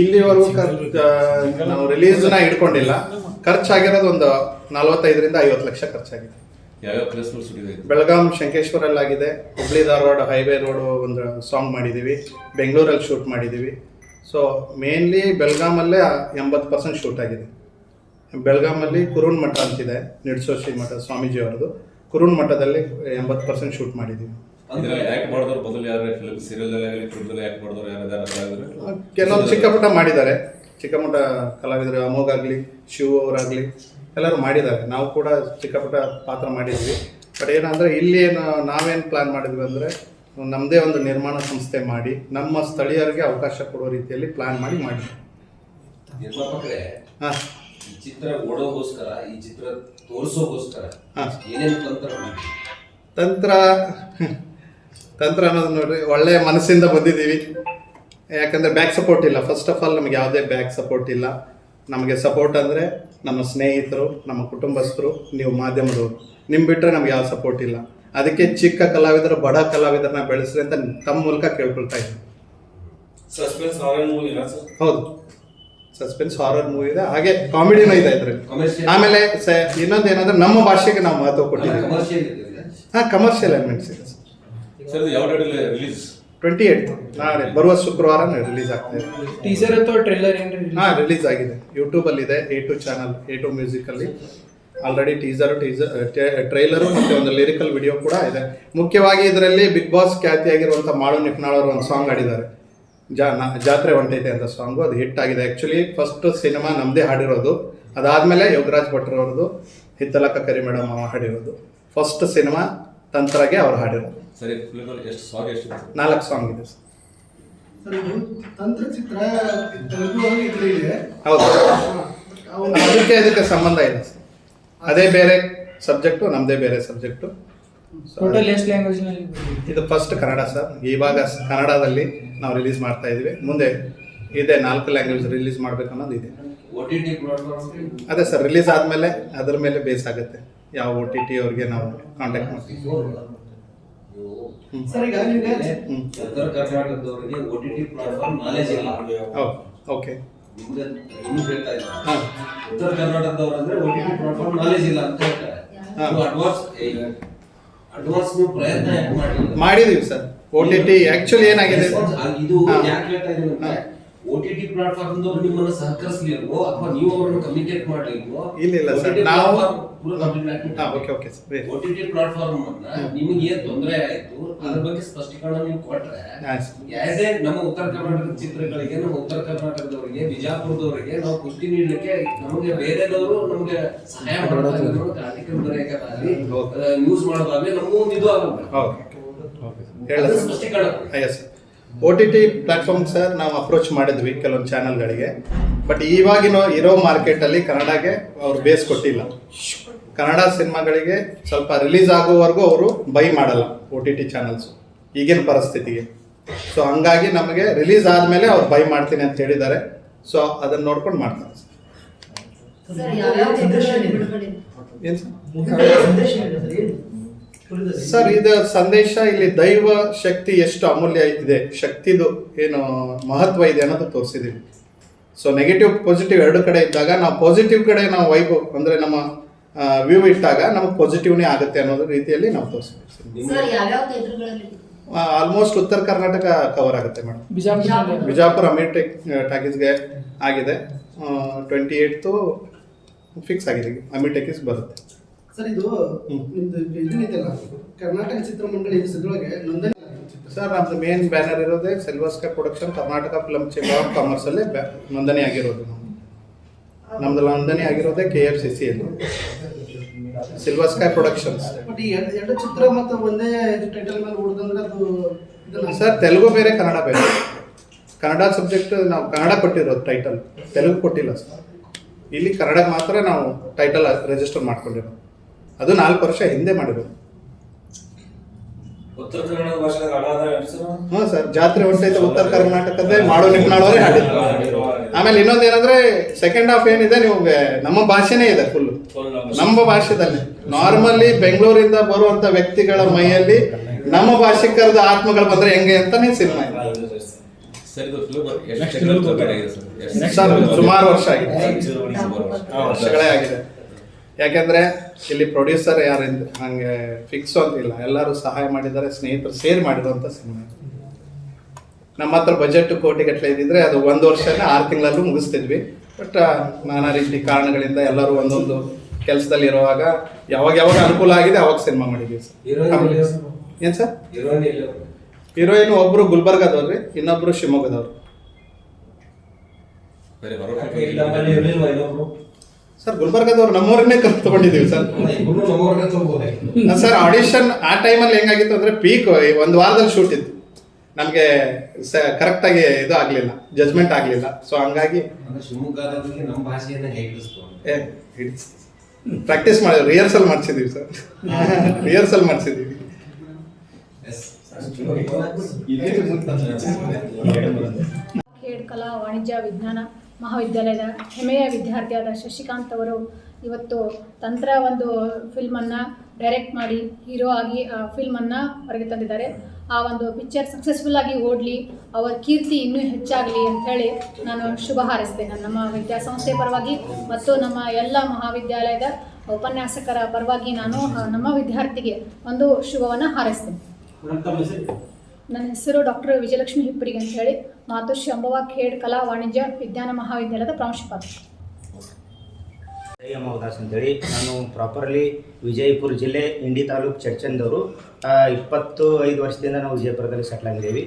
ಇಲ್ಲಿವರೆಗೂ ನಾವು ರಿಲೀಸ್ನ ಇಟ್ಕೊಂಡಿಲ್ಲ. ಖರ್ಚಾಗಿರೋದು ಒಂದು 45 ರಿಂದ 50 ಲಕ್ಷ ಖರ್ಚಾಗಿದೆ. ಯಾವ ಪ್ಲೇಸ್ಗಳು ಸುಟ್ಟಿದೆ? ಬೆಳಗಾಂ ಶಂಕೇಶ್ವರಲ್ಲಾಗಿದೆ, ಹುಬ್ಳಿ ಧಾರವಾಡ ಹೈವೇ ರೋಡ್ ಒಂದು ಸಾಂಗ್ ಮಾಡಿದ್ದೀವಿ, ಬೆಂಗಳೂರಲ್ಲಿ ಶೂಟ್ ಮಾಡಿದ್ದೀವಿ. ಸೊ ಮೇನ್ಲಿ ಬೆಳಗಾಮಲ್ಲೇ 80% ಶೂಟ್ ಆಗಿದೆ. ಬೆಳಗಾಮಲ್ಲಿ ಕುರುಣ್ ಮಠ ಅಂತಿದೆ, ನಿಡ್ಸೋಶಿ ಮಠ ಸ್ವಾಮೀಜಿ ಅವರದು. ಕುರುಣ್ ಮಠದಲ್ಲಿ 80% ಶೂಟ್ ಮಾಡಿದ್ದೀವಿ. ಕೆಲವೊಂದು ಚಿಕ್ಕ ಪುಟ್ಟ ಮಾಡಿದ್ದಾರೆ, ಚಿಕ್ಕ ಪುಟ್ಟ ಕಲಾವಿದರು ಅಮೋಘ್ ಆಗಲಿ, ಶಿವ ಅವರಾಗಲಿ ಎಲ್ಲರೂ ಮಾಡಿದ್ದಾರೆ. ನಾವು ಕೂಡ ಚಿಕ್ಕ ಪುಟ್ಟ ಪಾತ್ರ ಮಾಡಿದ್ವಿ. ಬಟ್ ಏನಂದರೆ ಇಲ್ಲಿ ನಾವೇನು ಪ್ಲ್ಯಾನ್ ಮಾಡಿದ್ವಿ ಅಂದರೆ ನಮ್ಮದೇ ಒಂದು ನಿರ್ಮಾಣ ಸಂಸ್ಥೆ ಮಾಡಿ ನಮ್ಮ ಸ್ಥಳೀಯರಿಗೆ ಅವಕಾಶ ಕೊಡೋ ರೀತಿಯಲ್ಲಿ ಪ್ಲ್ಯಾನ್ ಮಾಡಿದ್ವಿ. ಹಾಂ, ಈ ಚಿತ್ರ ಓಡೋಗೋಸ್ಕರ, ಈ ಚಿತ್ರ ತೋರಿಸೋಗೋಸ್ಕರ ಏನೇನು ತಂತ್ರ ಅನ್ನೋದು ನೋಡ್ರಿ, ಒಳ್ಳೆಯ ಮನಸ್ಸಿಂದ ಬಂದಿದ್ದೀವಿ. ಯಾಕಂದರೆ ಬ್ಯಾಕ್ ಸಪೋರ್ಟ್ ಇಲ್ಲ. ಫಸ್ಟ್ ಆಫ್ ಆಲ್ ನಮಗೆ ಯಾವುದೇ ಬ್ಯಾಕ್ ಸಪೋರ್ಟ್ ಇಲ್ಲ. ನಮಗೆ ಸಪೋರ್ಟ್ ಅಂದರೆ ನಮ್ಮ ಸ್ನೇಹಿತರು, ನಮ್ಮ ಕುಟುಂಬಸ್ಥರು, ನೀವು ಮಾಧ್ಯಮದವರು. ನಿಮ್ಮ ಬಿಟ್ಟರೆ ನಮ್ಗೆ ಯಾವ ಸಪೋರ್ಟ್ ಇಲ್ಲ. ಅದಕ್ಕೆ ಚಿಕ್ಕ ಕಲಾವಿದರು, ಬಡ ಕಲಾವಿದರನ್ನ ಬೆಳೆಸ್ರಿ ಅಂತ ತಮ್ಮ ಮೂಲಕ ಕೇಳ್ಕೊಳ್ತಾ ಇದ್ದೀನಿ. ಸಸ್ಪೆನ್ಸ್ ಹಾರರ್ ಮೂವಿ ಇಲ್ಲ ಸರ್? ಹೌದು, ಸಸ್ಪೆನ್ಸ್ ಹಾರರ್ ಮೂವಿ ಇದೆ, ಹಾಗೆ ಕಾಮಿಡಿನೂ ಇದೆ ಇದರಲ್ಲಿ. ಆಮೇಲೆ ಇನ್ನೊಂದು ಏನಂದ್ರೆ ನಮ್ಮ ಭಾಷೆಗೆ ನಾವು ಮಹತ್ವ ಕೊಟ್ಟಿದ್ದೀವಿ. ಹಾಂ, ಕಮರ್ಷಿಯಲ್ ಎಲಿಮೆಂಟ್ಸ್ ಇದೆ ಸರ್. ಯಾವ ಡೇಟ್ ರಿಲೀಸ್? 28 ನಾಳೆ ಬರುವ ಶುಕ್ರವಾರ ರಿಲೀಸ್ ಆಗ್ತದೆ. ಟೀಸರ್ ಅಥವಾ ಟ್ರೇಲರ್ ಹಾಂ, ರಿಲೀಸ್ ಆಗಿದೆ. ಯೂಟ್ಯೂಬಲ್ಲಿದೆ, A2 channel, A2 musically already trailer ಮತ್ತು ಒಂದು ಲಿರಿಕಲ್ ವಿಡಿಯೋ ಕೂಡ ಇದೆ. ಮುಖ್ಯವಾಗಿ ಇದರಲ್ಲಿ ಬಿಗ್ ಬಾಸ್ ಖ್ಯಾತಿಯಾಗಿರುವಂಥ ಮಾಳು ನಿಪ್ನಾಳ್ ಅವರು ಒಂದು ಸಾಂಗ್ ಆಡಿದ್ದಾರೆ, ಜಾತ್ರೆ ಹೊಂಟೈತೆ ಅಂತ ಸಾಂಗು. ಅದು ಹಿಟ್ ಆಗಿದೆ. ಆ್ಯಕ್ಚುಲಿ ಫಸ್ಟ್ ಸಿನಿಮಾ ನಮ್ಮದೇ ಹಾಡಿರೋದು. ಅದಾದಮೇಲೆ ಯೋಗರಾಜ್ ಭಟ್ರವ್ರದ್ದು ಹಿತ್ತಲಕ್ಕ ಕರಿ ಮೇಡಮ್ ಹಾಡಿರೋದು. ಫಸ್ಟ್ ಸಿನಿಮಾ ತಂತ್ರಗೆ ಅವ್ರು ಹಾಡಿರೋದು. ಸರಿ, ಎಷ್ಟು ಸಾಂಗ್? ಎಷ್ಟು? 4 ಸಾಂಗ್ ಇದೆ ಸರ್. ತಂತ್ರ ಚಿತ್ರ ಹೌದು, ಅದಕ್ಕೆ ಸಂಬಂಧ ಇಲ್ಲ ಸರ್. ಅದೇ ಬೇರೆ ಸಬ್ಜೆಕ್ಟು, ನಮ್ಮದೇ ಬೇರೆ ಸಬ್ಜೆಕ್ಟು. ಟೋಟಲ್ ಎಷ್ಟು ಲ್ಯಾಂಗ್ವೇಜ್ ನಲ್ಲಿ? ಇದು ಫಸ್ಟ್ ಕನ್ನಡ ಸರ್. ಇವಾಗ ಕನ್ನಡದಲ್ಲಿ ನಾವು ರಿಲೀಸ್ ಮಾಡ್ತಾ ಇದ್ವಿ. ಮುಂದೆ ಇದೆ 4 ಲ್ಯಾಂಗ್ವೇಜ್ ರಿಲೀಸ್ ಮಾಡ್ಬೇಕು ಅನ್ನೋದು ಇದೆ. ಅದೇ ಸರ್, ರಿಲೀಸ್ ಆದಮೇಲೆ ಅದ್ರ ಮೇಲೆ ಬೇಸ್ ಆಗುತ್ತೆ ಯಾವ OTT ಅವ್ರಿಗೆ ನಾವು ಕಾಂಟ್ಯಾಕ್ಟ್ ಮಾಡ್ತೀವಿ. ಸರ್, ಈಗ ನಿಮಗೆ ಉತ್ತರ ಕರ್ನಾಟಕದವರಿಗೆ OTT ಪ್ಲಾಟ್ಫಾರ್ಮ್ ನಾಲೆಜ್ ಇಲ್ಲ. ಓಕೆ, ನಿಮ್ಗೆ ಹೇಳ್ತಾ ಇದ್ದಾರೆ, ಉತ್ತರ ಕರ್ನಾಟಕದವರು ಅಂದ್ರೆ OTT ಪ್ಲಾಟ್ಫಾರ್ಮ್ ನಾಲೆಜ್ ಇಲ್ಲ ಅಂತ ಹೇಳ್ತಾರೆ. ಅಡ್ವಾನ್ಸ್ ನೀವು ಪ್ರಯತ್ನ ಯಾಕೆ ಮಾಡಿದೀವಿ ಸರ್. OTT ಆಕ್ಚುಲಿ ಏನಾಗಿದೆ ಇದು ಯಾಕೆ ಹೇಳ್ತಾ ಇದ್ದೀನಿ ಅಂದ್ರೆ OTT ಪ್ಲಾಟ್ಫಾರ್ಮ್ ದವರು ನಿಮ್ಮನ್ನ ಸಹಕರಿಸಲಿಲ್ವೋ ಅಥವಾ ನೀವು ಅವರನ್ನು ಕಮ್ಯುನಿಕೇಟ್ ಮಾಡಲಿಲ್ವೋ? ಇಲ್ಲ ಸರ್, ನಾವು OTT ಪ್ಲಾಟ್ಫಾರ್ಮ್ ನಿಮಗೆ ಏನ್ ತೊಂದರೆ ಆಯ್ತು ಅದ್ರ ಬಗ್ಗೆ ಸ್ಪಷ್ಟೀಕರಣ ನೀವು ಕೊಟ್ರೆ ಆಸ್ ಎ ನಮ್ಮ ಉತ್ತರ ಕರ್ನಾಟಕದ ಚಿತ್ರಗಳಿಗೆ, ನಮ್ಮ ಉತ್ತರ ಕರ್ನಾಟಕದವರಿಗೆ, ಬಿಜಾಪುರದವರಿಗೆ ನಾವು ಪುಷ್ಟಿ ನೀಡಲಿಕ್ಕೆ ನಮಗೆ ಬೇರೆದವರು ನಮಗೆ ಸಹಾಯ ಮಾಡೋದಾಗಲಿ, ಆರ್ಟಿಕಲ್ ಬರೆಯೋದಾಗಲಿ, ನ್ಯೂಸ್ ಮಾಡೋದಾಗಲಿ ನಮಗೂ ಒಂದು ಇದು ಆಗಬೇಕು. ಸ್ಪಷ್ಟೀಕರಣ. OTT ಪ್ಲಾಟ್ಫಾರ್ಮ್ ಸರ್ ನಾವು ಅಪ್ರೋಚ್ ಮಾಡಿದ್ವಿ ಕೆಲವೊಂದು ಚಾನಲ್ಗಳಿಗೆ. ಬಟ್ ಇವಾಗಿನ ಇರೋ ಮಾರ್ಕೆಟಲ್ಲಿ ಕನ್ನಡಗೆ ಅವ್ರು ಬೇಸ್ ಕೊಟ್ಟಿಲ್ಲ. ಕನ್ನಡ ಸಿನಿಮಾಗಳಿಗೆ ಸ್ವಲ್ಪ ರಿಲೀಸ್ ಆಗೋವರೆಗೂ ಅವರು ಬೈ ಮಾಡಲ್ಲ OTT ಚಾನಲ್ಸ್ ಈಗಿನ ಪರಿಸ್ಥಿತಿಗೆ. ಸೊ ಹಂಗಾಗಿ ನಮಗೆ ರಿಲೀಸ್ ಆದಮೇಲೆ ಅವ್ರು ಬೈ ಮಾಡ್ತೀನಿ ಅಂತ ಹೇಳಿದ್ದಾರೆ. ಸೊ ಅದನ್ನು ನೋಡ್ಕೊಂಡು ಮಾಡ್ತಾರೆ ಸರ್. ಇದು ಸಂದೇಶ ಇಲ್ಲಿ ದೈವ ಶಕ್ತಿ ಎಷ್ಟು ಅಮೂಲ್ಯ ಇದೆ, ಶಕ್ತಿದು ಏನು ಮಹತ್ವ ಇದೆ ಅನ್ನೋದು ತೋರಿಸಿದ್ದೀವಿ. ಸೊ ನೆಗೆಟಿವ್ ಪಾಸಿಟಿವ್ ಎರಡು ಕಡೆ ಇದ್ದಾಗ ನಾವು ಪಾಸಿಟಿವ್ ಕಡೆ ನಾವು ವೈಬ್ ಅಂದರೆ ನಮ್ಮ ವ್ಯೂ ಇಟ್ಟಾಗ ನಮಗೆ ಪಾಸಿಟಿವ್ನೇ ಆಗುತ್ತೆ ಅನ್ನೋದು ರೀತಿಯಲ್ಲಿ ನಾವು ತೋರಿಸ್ತೀವಿ. ಆಲ್ಮೋಸ್ಟ್ ಉತ್ತರ ಕರ್ನಾಟಕ ಕವರ್ ಆಗುತ್ತೆ ಮೇಡಮ್. ಬಿಜಾಪುರ ಅಮೀರ್ ಟಾಕೀಸ್ಗೆ ಆಗಿದೆ. 28 ಫಿಕ್ಸ್ ಆಗಿದೆ, ಅಮೀರ್ ಟಾಕೀಸ್ ಬರುತ್ತೆ ಸರ್. ಇದು ನಿಮ್ದು ಇದನ್ನಿದೆಯಲ್ಲ ಕರ್ನಾಟಕ ಚಿತ್ರಮಂಡಳಿ ಇದರೊಳಗೆ ನೋಂದಣಿ ಸರ್. ನಮ್ದು ಮೇನ್ ಬ್ಯಾನರ್ ಇರೋದೇ silver sky production, Karnataka film chamber of commerce ಅಲ್ಲಿ ನೋಂದಣಿ ಆಗಿರೋದು. ನಮ್ದು ನೋಂದಣಿ ಆಗಿರೋದೇ KFCC ಅಲ್ಲಿ, ಸಿಲ್ವರ್ ಸ್ಕೈ ಪ್ರೊಡಕ್ಷನ್ಸ್. ಬಟ್ ಈ ಎರಡು ಚಿತ್ರ ಮತ್ತು ಒಂದೇ ಟೈಟಲ್ ಮೇಲೆ ಓಡೋದಂದ್ರೆ ಅದು ಸರ್ ತೆಲುಗು ಬೇರೆ, ಕನ್ನಡ ಬೇರೆ. ಕನ್ನಡ ಸಬ್ಜೆಕ್ಟ್ ನಾವು ಕನ್ನಡ ಕೊಟ್ಟಿರೋದು ಟೈಟಲ್, ತೆಲುಗು ಕೊಟ್ಟಿಲ್ಲ ಸರ್. ಇಲ್ಲಿ ಕನ್ನಡಕ್ಕೆ ಮಾತ್ರ ನಾವು ಟೈಟಲ್ ರಿಜಿಸ್ಟರ್ ಮಾಡ್ಕೊಂಡಿರೋದು. ಅದು 4 ವರ್ಷ ಹಿಂದೆ ಮಾಡಿರೋದು. ಉತ್ತರ ಕನ್ನಡ ಭಾಷೆ ಹ್ಞೂ ಸರ್, ಜಾತ್ರೆ ಹೊಂಟೈತೆ ಉತ್ತರ ಕರ್ನಾಟಕದ್ದೇ ಮಾಡು ನಿಪ್ನಾಳವರೇ ಹಾಡಿದ್ರು. ಆಮೇಲೆ ಇನ್ನೊಂದು ಏನಂದ್ರೆ ಸೆಕೆಂಡ್ ಹಾಫ್ ಏನಿದೆ ನಿಮಗೆ ನಮ್ಮ ಭಾಷೆನೇ ಇದೆ ಫುಲ್, ನಮ್ಮ ಭಾಷೆದಲ್ಲಿ. ನಾರ್ಮಲಿ ಬೆಂಗಳೂರಿಂದ ಬರುವಂತ ವ್ಯಕ್ತಿಗಳ ಮೈಯಲ್ಲಿ ನಮ್ಮ ಭಾಷಿಕರದ ಆತ್ಮಗಳು ಬಂದ್ರೆ ಹೆಂಗೆ ಅಂತಾನೆ ಸಿನಿಮಾ ಇದೆ. ಸರ್ ಇದು ಫಿಲ್ಮ್ ಎಷ್ಟು ಸೆಕೆಂಡ್ ಕಂಪ್ಲೀಟ್ ಆಗಿದೆ ಸರ್ ಸರ್ ಸುಮಾರು ವರ್ಷ ಆಗಿದೆ ಸುಮಾರು ವರ್ಷ. ವರ್ಷಗಳೇ ಆಗಿದೆ. ಯಾಕೆಂದ್ರೆ ಇಲ್ಲಿ ಪ್ರೊಡ್ಯೂಸರ್ ಯಾರಿಂದ ಹಂಗೆ ಫಿಕ್ಸ್ ಅಂತಿಲ್ಲ, ಎಲ್ಲರೂ ಸಹಾಯ ಮಾಡಿದ್ದಾರೆ, ಸ್ನೇಹಿತರು ಸೇರಿ ಮಾಡಿರುವಂಥ ಸಿನಿಮಾ. ನಮ್ಮ ಹತ್ರ ಬಜೆಟ್ ಕೋಟಿಗಟ್ಟಲೆ ಇದ್ದಿದ್ರೆ ಅದು 1 ವರ್ಷನ 6 ತಿಂಗಳಲ್ಲೂ ಮುಗಿಸ್ತಿದ್ವಿ. ಬಟ್ ನಾನಾ ರೀತಿ ಕಾರಣಗಳಿಂದ ಎಲ್ಲರೂ ಒಂದೊಂದು ಕೆಲಸದಲ್ಲಿ ಇರುವಾಗ ಯಾವಾಗ ಅನುಕೂಲ ಆಗಿದೆ ಅವಾಗ ಸಿನಿಮಾ ಮಾಡಿದ್ವಿ ಸರ್. ಏನು ಸರ್? ಹೀರೋಯಿನ್ ಒಬ್ರು ಗುಲ್ಬರ್ಗದವ್ರಿ, ಇನ್ನೊಬ್ರು ಶಿವಮೊಗ್ಗದವ್ರು. ಬೇರೆ ಹೊರ ಸರ್ ಗುಲ್ಬರ್ಗದವ್ರು ನಮ್ಮೂರನ್ನೇ ತಗೊಂಡಿದ್ದೀವಿ ಸರ್. ಸರ್ ಆಡಿಷನ್ ಆ ಟೈಮಲ್ಲಿ ಹೆಂಗಾಗಿತ್ತು ಅಂದರೆ ಪೀಕ್ 1 ವಾರದಲ್ಲಿ ಶೂಟ್ ಇತ್ತು. ನಮಗೆ ಕರೆಕ್ಟಾಗಿ ಇದು ಆಗಲಿಲ್ಲ, ಜಜ್ಮೆಂಟ್ ಆಗಲಿಲ್ಲ. ಸೊ ಹಂಗಾಗಿ ಶಿವಮೊಗ್ಗದವರಿಗೆ ನಮ್ಮ ಭಾಷೆಯನ್ನ ಹೇಗಿಸ್ಕೊಂಡು ಪ್ರಾಕ್ಟೀಸ್ ಮಾಡಿದ್ವಿ, ರಿಹರ್ಸಲ್ ಮಾಡಿಸಿದ್ದೀವಿ ಸರ್. ರಿಹರ್ಸಲ್ ಮಾಡಿಸಿದ್ದೀವಿ. ಖೇಡ್ ಕಲಾ ವಾಣಿಜ್ಯ ವಿಜ್ಞಾನ ಮಹಾವಿದ್ಯಾಲಯದ ಹೆಮ್ಮೆಯ ವಿದ್ಯಾರ್ಥಿಯಾದ ಶಶಿಕಾಂತ್ ಅವರು ಇವತ್ತು ತಂತ್ರ ಒಂದು ಫಿಲ್ಮನ್ನು ಡೈರೆಕ್ಟ್ ಮಾಡಿ ಹೀರೋ ಆಗಿ ಆ ಫಿಲ್ಮನ್ನು ಹೊರಗೆ ತಂದಿದ್ದಾರೆ. ಆ ಒಂದು ಪಿಕ್ಚರ್ ಸಕ್ಸಸ್ಫುಲ್ ಆಗಿ ಓಡಲಿ, ಅವರ ಕೀರ್ತಿ ಇನ್ನೂ ಹೆಚ್ಚಾಗಲಿ ಅಂಥೇಳಿ ನಾನು ಶುಭ ಹಾರೈಸ್ತೇನೆ. ನಮ್ಮ ವಿದ್ಯಾಸಂಸ್ಥೆ ಪರವಾಗಿ ಮತ್ತು ನಮ್ಮ ಎಲ್ಲ ಮಹಾವಿದ್ಯಾಲಯದ ಉಪನ್ಯಾಸಕರ ಪರವಾಗಿ ನಾನು ನಮ್ಮ ವಿದ್ಯಾರ್ಥಿಗೆ ಒಂದು ಶುಭವನ್ನು ಹಾರೈಸ್ತೇನೆ. ನನ್ನ ಹೆಸರು ಡಾಕ್ಟರ್ ವಿಜಯಲಕ್ಷ್ಮಿ ಹಿಪ್ಪರಿಗೆ ಅಂತ ಹೇಳಿ, ಮಾತುಶ್ರೀ ಅಂಬವ್ವ ಖೇಡ್ ಕಲಾ ವಾಣಿಜ್ಯ ವಿಜ್ಞಾನ ಮಹಾವಿದ್ಯಾಲಯದ ಪ್ರಾಂಶುಪಾಲರು. ಉದಾಸ್ ಅಂತೇಳಿ, ನಾನು ಪ್ರಾಪರ್ಲಿ ವಿಜಯಪುರ ಜಿಲ್ಲೆ ಇಂಡಿ ತಾಲೂಕು ಚಡ್ಚಂದವರು. 25 ವರ್ಷದಿಂದ ನಾವು ವಿಜಯಪುರದಲ್ಲಿ ಸೆಟ್ಲ್ ಆಗಿದ್ದೀವಿ.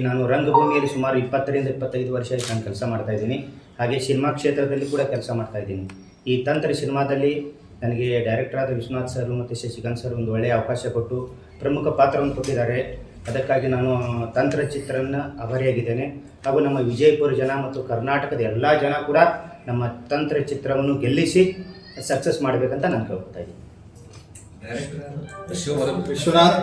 ನಾನು ರಂಗಭೂಮಿಯಲ್ಲಿ ಸುಮಾರು 20ರಿಂದ 25 ವರ್ಷ ನಾನು ಕೆಲಸ ಮಾಡ್ತಾಯಿದ್ದೀನಿ. ಹಾಗೆ ಸಿನಿಮಾ ಕ್ಷೇತ್ರದಲ್ಲಿ ಕೂಡ ಕೆಲಸ ಮಾಡ್ತಾಯಿದ್ದೀನಿ. ಈ ತಂತ್ರ ಸಿನಿಮಾದಲ್ಲಿ ನನಗೆ ಡೈರೆಕ್ಟರ್ ಆದ ವಿಶ್ವನಾಥ್ ಸರ್ ಮತ್ತು ಶಶಿಕಾಂತ್ ಸರ್ ಒಂದು ಒಳ್ಳೆಯ ಅವಕಾಶ ಕೊಟ್ಟು ಪ್ರಮುಖ ಪಾತ್ರವನ್ನು ಕೊಟ್ಟಿದ್ದಾರೆ. ಅದಕ್ಕಾಗಿ ನಾನು ತಂತ್ರ ಚಿತ್ರನ ಆಭಾರಿಯಾಗಿದ್ದೇನೆ. ಹಾಗೂ ನಮ್ಮ ವಿಜಯಪುರ ಜನ ಮತ್ತು ಕರ್ನಾಟಕದ ಎಲ್ಲ ಜನ ಕೂಡ ನಮ್ಮ ತಂತ್ರ ಚಿತ್ರವನ್ನು ಗೆಲ್ಲಿಸಿ ಸಕ್ಸಸ್ ಮಾಡಬೇಕಂತ ನಾನು ಕೇಳ್ಕೊತಾ ಇದ್ದೀನಿ. ಶಿವ ವಿಶ್ವನಾಥ್